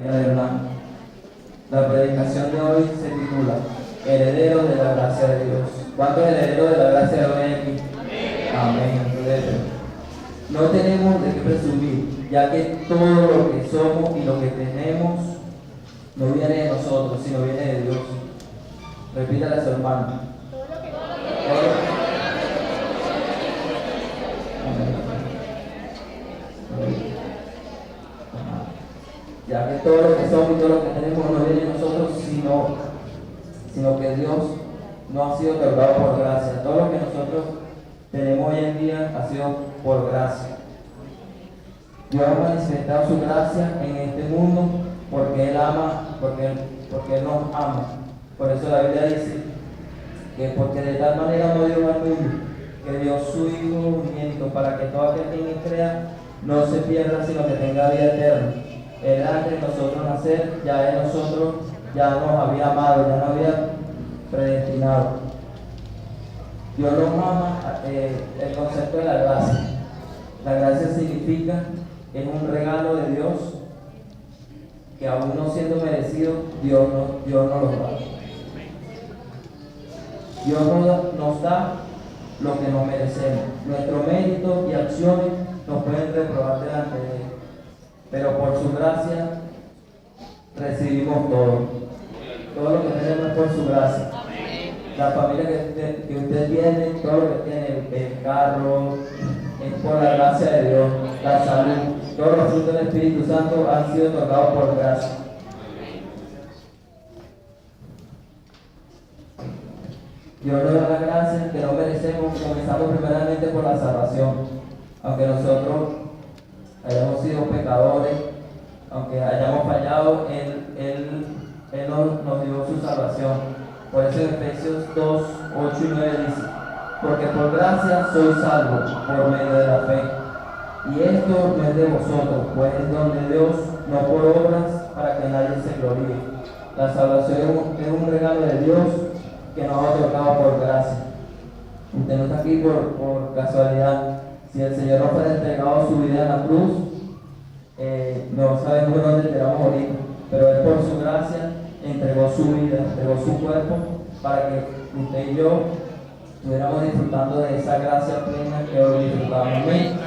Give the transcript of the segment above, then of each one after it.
Hermano, la predicación de hoy se titula Heredero de la gracia de Dios. ¿Cuántos herederos de la gracia de Dios hay aquí? Amén. Amén. No tenemos de qué presumir, ya que todo lo que somos y lo que tenemos no viene de nosotros, sino viene de Dios. Repítale a su hermano. Ya que todo lo que somos y todo lo que tenemos no viene de nosotros, sino que Dios no ha sido otorgado por gracia. Todo lo que nosotros tenemos hoy en día ha sido por gracia. Dios ha manifestado su gracia en este mundo porque Él ama, porque Él nos ama. Por eso la Biblia dice que porque de tal manera no dio al mundo, que dio su Hijo unigénito para que todo aquel que en Él crea no se pierda, sino que tenga vida eterna. Él antes de nosotros nacer, ya de nosotros ya nos había amado, ya nos había predestinado. Dios nos ama, el concepto de la gracia. La gracia significa que es un regalo de Dios que aún no siendo merecido, Dios nos lo da. Dios nos da lo que nos merecemos. Nuestro mérito y acciones nos pueden reprobar delante de Él, pero por su gracia recibimos todo. Todo lo que tenemos es por su gracia. La familia que usted tiene, todo lo que tiene, el carro, es por la gracia de Dios. La salud, todos los frutos del Espíritu Santo han sido otorgados por gracia. Dios nos da la gracia que no merecemos, comenzando primeramente por la salvación. Aunque nosotros hayamos sido pecadores, aunque hayamos fallado, Él nos dio su salvación. Por eso en Efesios 2, 8 y 9 dice: porque por gracia sois salvos por medio de la fe. Y esto no es de vosotros, pues es don de Dios, no por obras, para que nadie se gloríe. La salvación es un regalo de Dios que nos ha otorgado por gracia. Usted no está aquí por casualidad. Si el Señor nos fuera entregado su vida en la cruz, no sabemos dónde estaremos ahorita, pero Él por su gracia entregó su vida, entregó su cuerpo para que usted y yo estuviéramos disfrutando de esa gracia plena que hoy disfrutamos. Amén.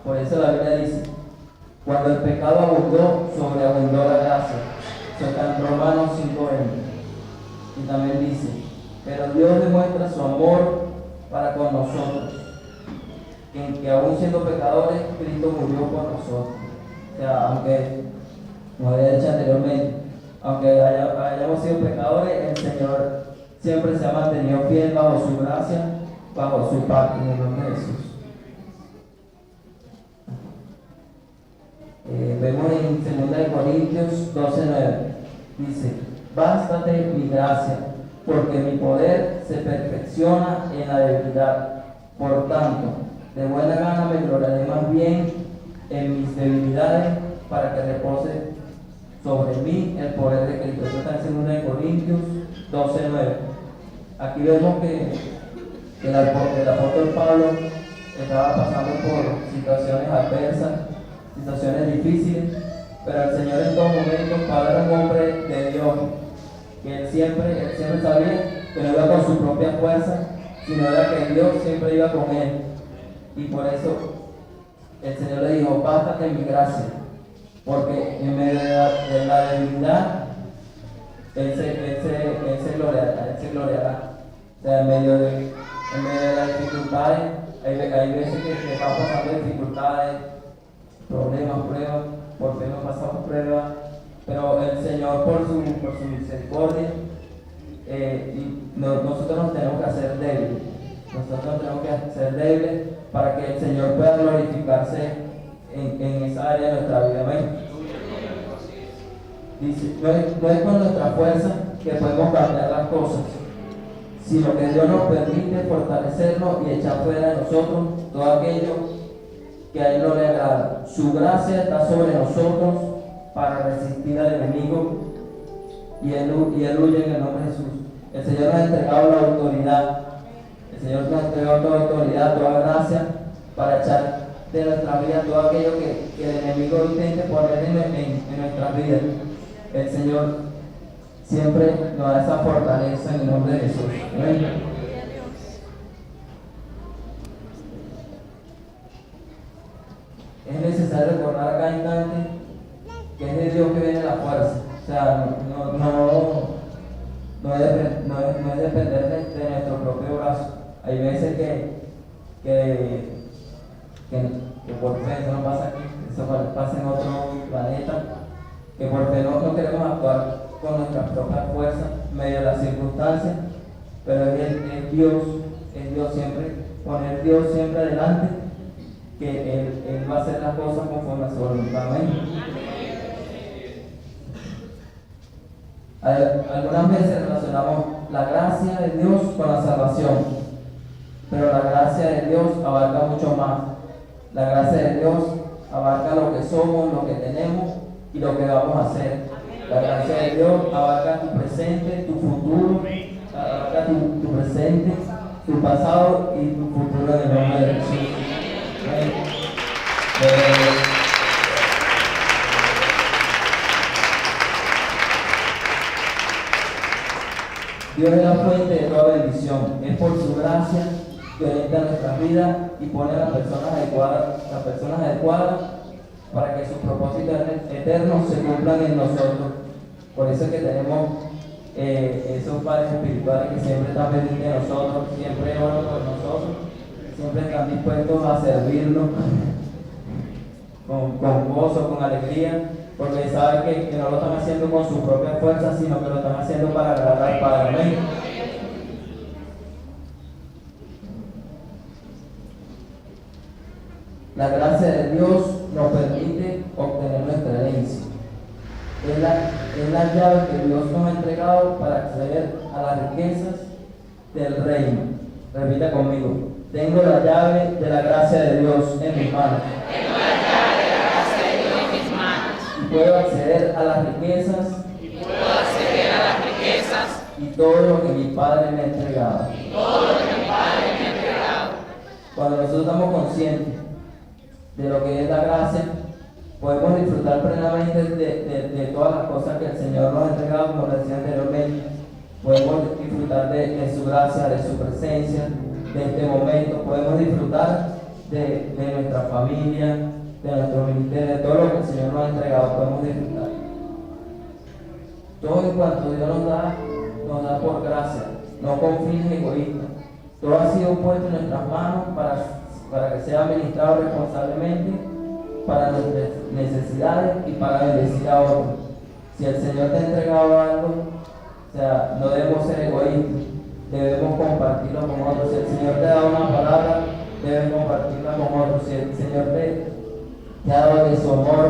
Por eso la Biblia dice: cuando el pecado abundó, sobreabundó la gracia. Eso está en Romanos 5:20. Y también dice: pero Dios demuestra su amor para con nosotros, que aún siendo pecadores, Cristo murió por nosotros. O sea, aunque, como había dicho anteriormente, aunque hayamos sido pecadores, el Señor siempre se ha mantenido fiel bajo su gracia, bajo su pacto, en el nombre de Jesús. Vemos en 2 Corintios 12:9, dice: bástate mi gracia, porque mi poder se perfecciona en la debilidad. Por tanto, de buena gana me gloriaré más bien en mis debilidades, para que repose sobre mí el poder de Cristo. Esto está en 2 Corintios 12:9. Aquí vemos que el apóstol Pablo estaba pasando por situaciones adversas, situaciones difíciles, pero el Señor en todo momento, Pablo era un hombre de Dios, que él siempre sabía que no iba con su propia fuerza, sino era que Dios siempre iba con él. Y por eso el Señor le dijo: bástate en mi gracia, porque en medio de la debilidad Él se gloriará. O sea, en medio de las dificultades, hay veces que estamos pasando dificultades, problemas, pruebas, por qué no pasamos pruebas, pero el Señor por su misericordia, nosotros nos tenemos que hacer débiles. Nosotros nos tenemos que ser débiles para que el Señor pueda glorificarse en esa área de nuestra vida. Amén. Dice: no es con nuestra fuerza que podemos cambiar las cosas, sino que Dios nos permite fortalecernos y echar fuera de nosotros todo aquello que a Él no le agrada. Su gracia está sobre nosotros para resistir al enemigo, y él huye en el nombre de Jesús. El Señor nos ha entregado la autoridad. El Señor nos ha entregado toda autoridad, toda gracia para echar de nuestra vida, todo aquello que el enemigo intente poner en nuestras vidas. El Señor siempre nos da esa fortaleza en el nombre de Jesús. Amén. Es necesario recordar a cada instante que es de Dios que viene la fuerza. O sea, no es depender de nuestro propio brazo. Hay veces que por fe, eso no pasa aquí, eso pasa en otro planeta, que por fe no queremos actuar con nuestras propias fuerzas en medio de las circunstancias, pero es Dios siempre, poner Dios siempre adelante, que Él va a hacer las cosas conforme a su voluntad. Amén. Algunas veces relacionamos la gracia de Dios con la salvación, pero la gracia de Dios abarca mucho más. La gracia de Dios abarca lo que somos, lo que tenemos y lo que vamos a hacer. La gracia de Dios abarca tu presente, tu futuro, abarca tu presente, tu pasado y tu futuro en el nombre de Jesús. Dios es la fuente de toda bendición. Es por su gracia que orienta nuestras vidas y pone a las personas adecuadas para que sus propósitos eternos se cumplan en nosotros. Por eso es que tenemos esos padres espirituales que siempre están pendientes de nosotros, siempre oran por nosotros, siempre están dispuestos a servirnos con gozo, con alegría, porque saben que no lo están haciendo con su propia fuerza, sino que lo están haciendo para agradar al Padre. Amén. La gracia de Dios nos permite obtener nuestra herencia. Es la llave que Dios nos ha entregado para acceder a las riquezas del reino. Repita conmigo: tengo la llave de la gracia de Dios en mis manos. Tengo la llave de la gracia de Dios en mis manos. Y puedo acceder a las riquezas. Y todo lo que mi Padre me ha entregado. Cuando nosotros estamos conscientes de lo que es la gracia, podemos disfrutar plenamente de todas las cosas que el Señor nos ha entregado, como decía anteriormente. Podemos disfrutar de su gracia, de su presencia, de este momento. Podemos disfrutar de nuestra familia, de nuestro ministerio, de todo lo que el Señor nos ha entregado. Podemos disfrutar. Todo en cuanto Dios nos da por gracia, no con fines egoístas. Todo ha sido puesto en nuestras manos para que sea administrado responsablemente para nuestras necesidades y para bendecir a otros. Si el Señor te ha entregado algo, o sea, no debemos ser egoístas, debemos compartirlo con otros. Si el Señor te ha dado una palabra, debes compartirla con otros. Si el Señor te ha dado de su amor,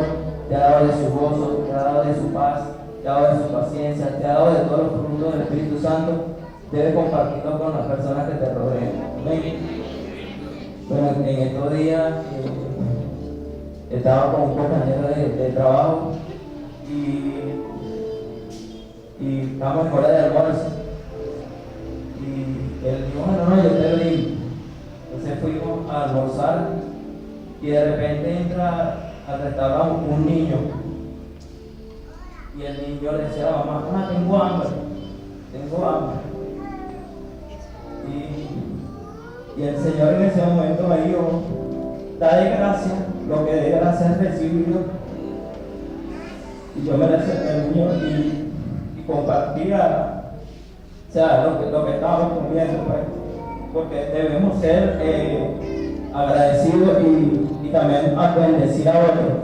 te ha dado de su gozo, te ha dado de su paz, te ha dado de su paciencia, te ha dado de todos los frutos del Espíritu Santo, debes compartirlo con las personas que te rodean. Amén. Bueno, en estos días estaba con un compañero de trabajo y estábamos en hora de almuerzo. Y él dijo: no, yo te digo. Entonces fuimos a almorzar y de repente entra al restaurante un niño. Y el niño le decía a la mamá: tengo hambre. Y el Señor en ese momento me dijo: dale gracias, lo que de gracias es recibido. Y yo me le acerqué al niño y compartía, o sea, lo que estábamos comiendo, pues, porque debemos ser agradecidos y también bendecir a otros.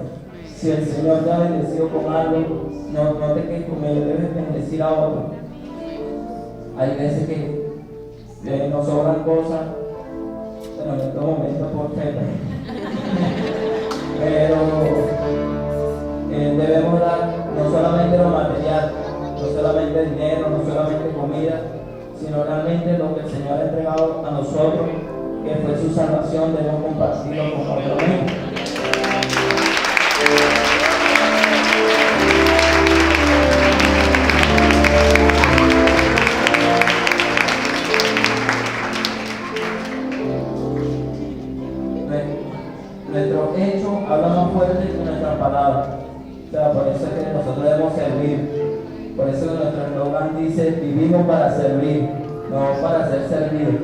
Si el Señor te ha bendecido con algo, no te quedes con ello, debes bendecir a otros. Hay veces que nos sobran cosas, bueno, en estos momentos por fe, pero debemos dar no solamente lo material, no solamente dinero, no solamente comida, sino realmente lo que el Señor ha entregado a nosotros, que fue su salvación. Debemos compartirlo con otros. Nuestro O sea, por eso es que nosotros debemos servir. Por eso nuestro eslogan dice, vivimos para servir, no para ser servidos.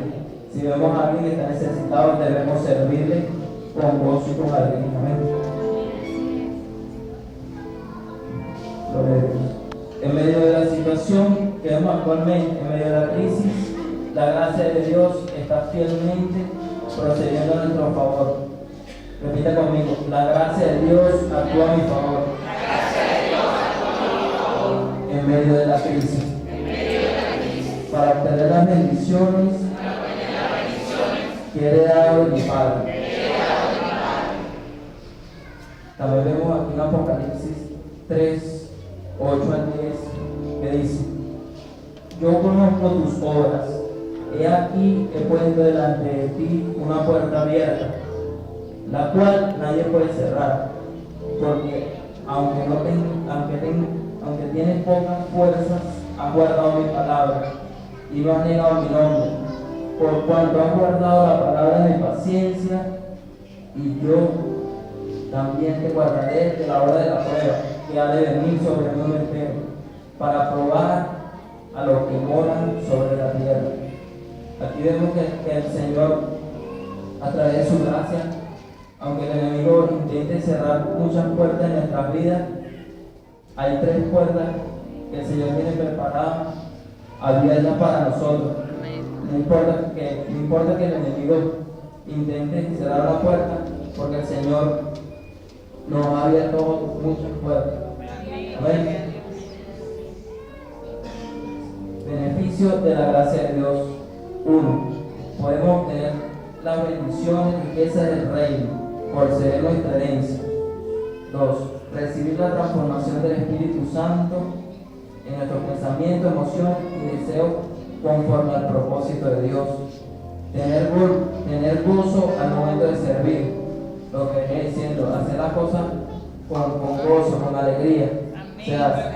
Si vemos a alguien que está necesitado, debemos servirle con gozo y con alegría. Amén. Gloria a Dios. En medio de la situación que vemos actualmente, en medio de la crisis, la gracia de Dios está fielmente procediendo a nuestro favor. Repita conmigo, la gracia de Dios actúa a mi favor. La gracia de Dios actúa a mi favor. En medio de la crisis. En medio de la crisis. Para obtener las bendiciones que he heredado de mi Padre. También vemos aquí en Apocalipsis 3, 8 al 10, que dice: yo conozco tus obras, he aquí he puesto delante de ti una puerta abierta, la cual nadie puede cerrar, porque aunque tienes pocas fuerzas, has guardado mi palabra y no has negado mi nombre, por cuanto has guardado la palabra de mi paciencia, y yo también te guardaré de la hora de la prueba que ha de venir sobre el mundo entero, para probar a los que moran sobre la tierra. Aquí vemos que el Señor, a través de su gracia, aunque el enemigo intente cerrar muchas puertas en nuestras vidas, hay 3 puertas que el Señor tiene preparadas, abiertas para nosotros. No importa que el enemigo intente cerrar una puerta, porque el Señor nos ha abierto muchas puertas. Amén. Beneficio de la gracia de Dios. 1. Podemos obtener las bendiciones y riquezas del reino por ser nuestra herencia. 2. Recibir la transformación del Espíritu Santo en nuestros pensamientos, emociones y deseos conforme al propósito de Dios. Tener gozo al momento de servir. Lo que viene diciendo, hacer las cosas con gozo, con alegría. O sea,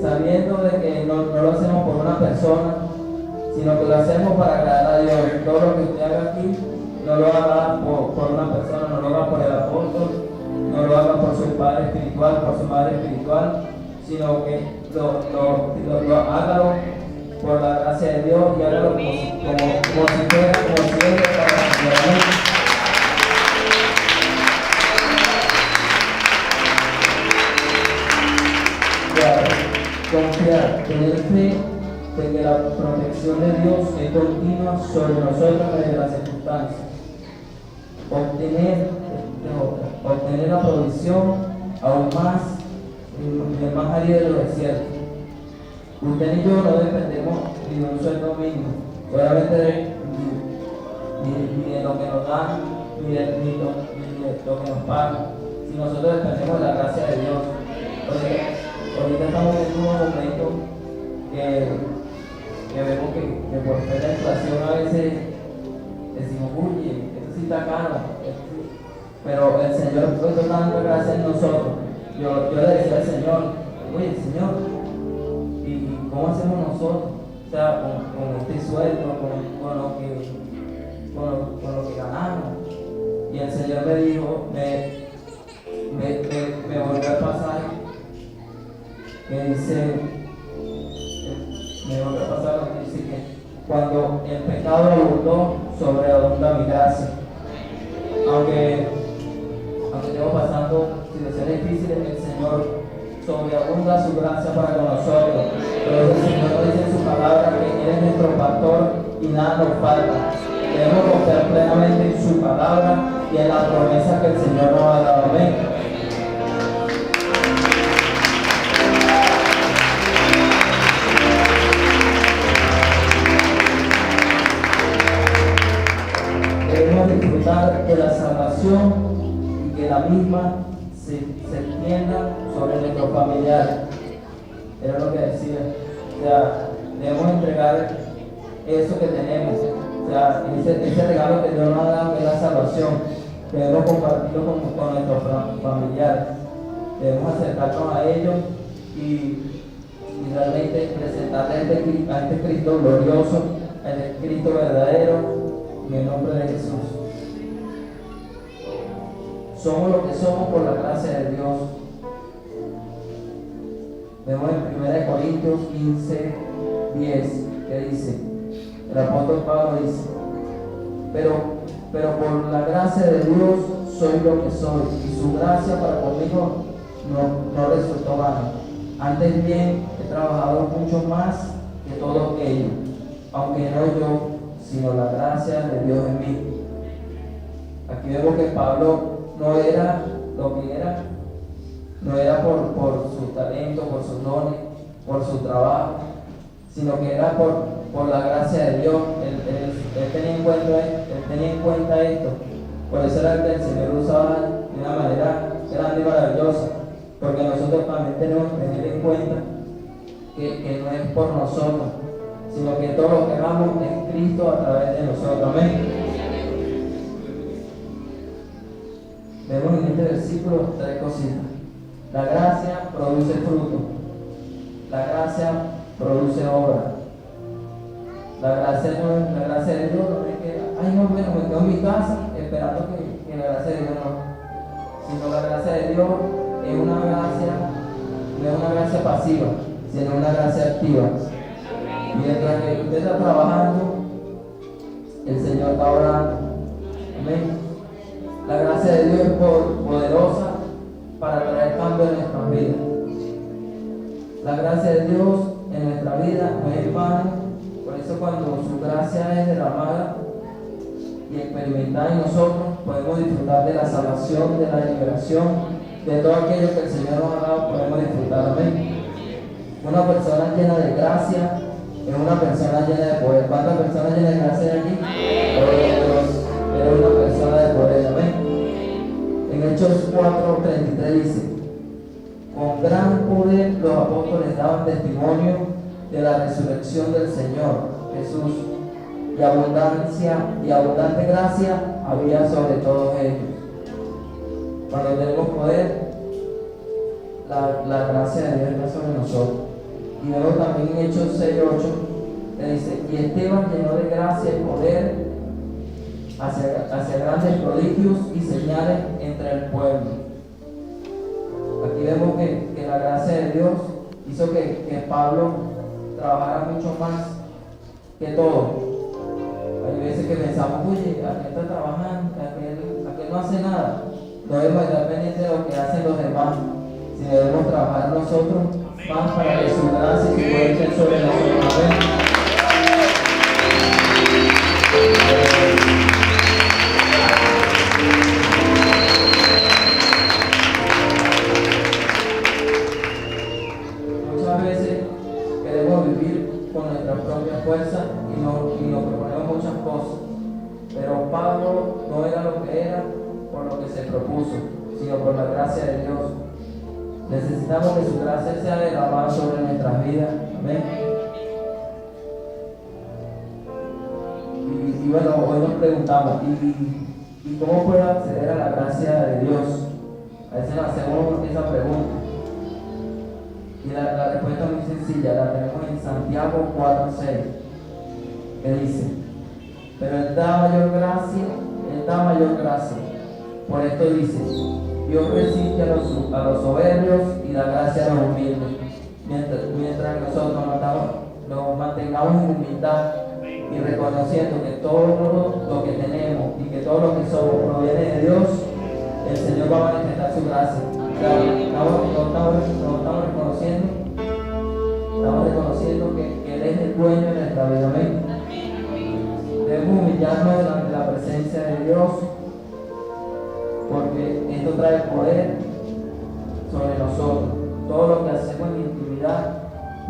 sabiendo de que no lo hacemos por una persona, sino que lo hacemos para agradar a Dios. Todo lo que usted haga aquí, no lo haga por una persona, no lo haga por el apóstol, no lo haga por su padre espiritual, por su madre espiritual, sino que lo hágalo por la gracia de Dios y hágalo como si fuera, como siempre, para la gloria. Confiar, tener fe de que la protección de Dios es continua sobre nosotros en las circunstancias. Obtener la provisión aún más en el más árido de los desiertos. Usted y yo no dependemos ni de un sueldo mínimo, solamente ni de lo que nos dan, ni de lo que nos pagan, si nosotros dependemos de la gracia de Dios. Ahorita estamos en un momento que vemos que por ser la inflación a veces decimos, uy, esto sí está caro, pero el Señor puso tanta gracia en nosotros. Yo le decía al Señor, oye Señor, ¿y cómo hacemos nosotros? O sea, con este sueldo, con lo que ganamos. Y el Señor me dijo, me volvió al pasaje que dice, me volvió a pasar lo que dice que cuando el pecado abundó, sobreabunda mi gracia. Aunque estemos pasando situaciones difíciles, el Señor sobreabunda su gracia para con nosotros. Pero el Señor nos dice en su palabra que Él es nuestro pastor y nada nos falta. Debemos confiar plenamente en su palabra y en la promesa que el Señor nos ha dado. Amén. Disfrutar de la salvación y que la misma se extienda sobre nuestros familiares. Era lo que decía. O sea, debemos entregar eso que tenemos. O sea, ese regalo que Dios nos ha dado, que es la salvación. Debemos compartirlo con nuestros familiares. Debemos acercarnos a ellos y realmente presentarles a este Cristo glorioso, a este Cristo verdadero, en el nombre de Jesús. Somos lo que somos por la gracia de Dios. Vemos en 1 Corintios 15, 10, que dice, el apóstol Pablo dice, pero por la gracia de Dios soy lo que soy, y su gracia para conmigo no resultó vana. Antes bien, he trabajado mucho más que todos ellos, aunque no yo, sino la gracia de Dios en mí. Aquí vemos que Pablo no era lo que era, no era por su talento, por sus dones, por su trabajo, sino que era por la gracia de Dios. Él tenía en cuenta esto. Por eso era que el Señor usaba de una manera grande y maravillosa, porque nosotros también tenemos que tener en cuenta que no es por nosotros, sino que todo lo que hagamos es Cristo a través de nosotros. Amén. Vemos en este versículo 3 cositas. La gracia produce fruto. La gracia produce obra. La gracia de Dios no es que, ay no, bueno, me quedo en mi casa esperando que la gracia de Dios no. Sino la gracia de Dios es una gracia, no es una gracia pasiva, sino una gracia activa. Mientras que usted está trabajando, el Señor está orando. Amén. La gracia de Dios es poderosa para traer cambio en nuestras vidas. La gracia de Dios en nuestra vida no es vana. Por eso cuando su gracia es derramada y experimentada en nosotros, podemos disfrutar de la salvación, de la liberación, de todo aquello que el Señor nos ha dado, podemos disfrutar. Amén. Una persona llena de gracia es una persona llena de poder. ¿Cuántas personas llenas de gracia hay aquí? Es una persona de poder. Amén. En Hechos 4:33 dice, con gran poder los apóstoles daban testimonio de la resurrección del Señor Jesús, y abundante gracia había sobre todos ellos. Cuando tenemos poder, la gracia de Dios está sobre nosotros. Y luego también en Hechos 6:8 que dice, y Esteban llenó de gracia y poder hacia grandes prodigios y señales entre el pueblo. Aquí vemos que la gracia de Dios hizo que Pablo trabajara mucho más que todo. Hay veces que pensamos, oye, aquel está trabajando, aquel no hace nada. No debemos estar pendientes de lo que hacen los demás, sino debemos trabajar nosotros más para que su gracia y su poder esté sobre nosotros. Amén. Muchas veces queremos vivir con nuestra propia fuerza y nos proponemos muchas cosas, pero Pablo no era lo que era por lo que se propuso, sino por la gracia de Dios. Necesitamos que su gracia sea derramada sobre nuestras vidas. Amén. Y bueno, hoy nos preguntamos, ¿y cómo puedo acceder a la gracia de Dios? A veces nos hacemos esa pregunta. Y la respuesta es muy sencilla, la tenemos en Santiago 4:6, que dice, pero Él da mayor gracia. Por esto dice, Dios resiste a los soberbios y da gracia a los humildes. Mientras nosotros nos mantengamos en humildad y reconociendo que todo lo que tenemos y que todo lo que somos proviene de Dios, el Señor va a manifestar su gracia. Estamos reconociendo que Él es el dueño de nuestra vida. Amén. Debemos humillarnos delante de la presencia de Dios, porque esto trae poder sobre nosotros. Todo lo que hacemos en intimidad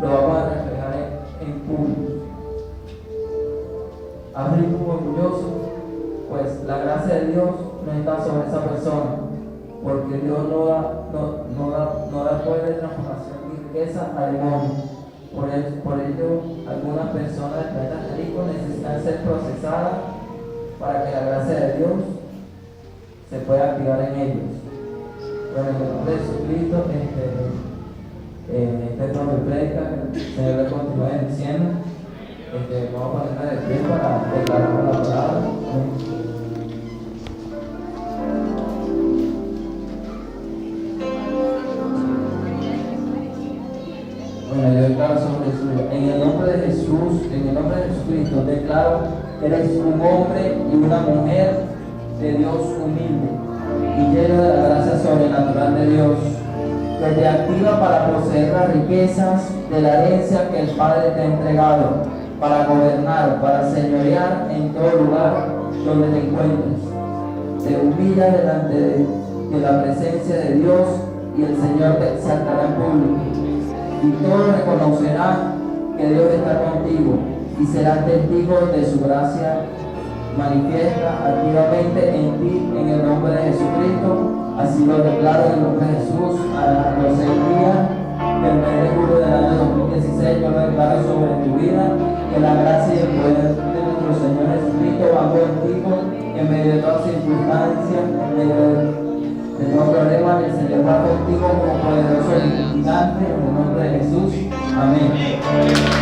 lo vamos a reflejar en público. Abrir un orgulloso, pues la gracia de Dios no está sobre esa persona, porque Dios no da poder de transformación ni riqueza al demonio. Por ello, algunas personas del planeta rico necesitan ser procesadas para que la gracia de Dios se pueda activar en ellos. Bueno, en el nombre de Jesucristo, este nombre predica, que el Señor le continúe diciendo. Vamos a ponernos de pie para declarar la palabra. declaro sobre su vida. En el nombre de Jesús, en el nombre de Jesucristo, declaro que eres un hombre y una mujer de Dios humilde y lleno de la gracia sobrenatural de Dios, que te activa para poseer las riquezas de la herencia que el Padre te ha entregado, para gobernar, para señorear en todo lugar donde te encuentres. Te humilla delante de la presencia de Dios y el Señor te exaltará en público. Y todos reconocerán que Dios está contigo y serán testigos de su gracia manifiesta activamente en ti, en el nombre de Jesucristo. Así lo declaro en el nombre de Jesús. A los 6 días del mes de julio del año 2016, yo lo declaro sobre tu vida, que la gracia y el poder de nuestro Señor Jesucristo va contigo en medio de todas circunstancias, en medio de todo problema. El Señor va contigo como poderoso gigante, en el nombre de Jesús. Amén.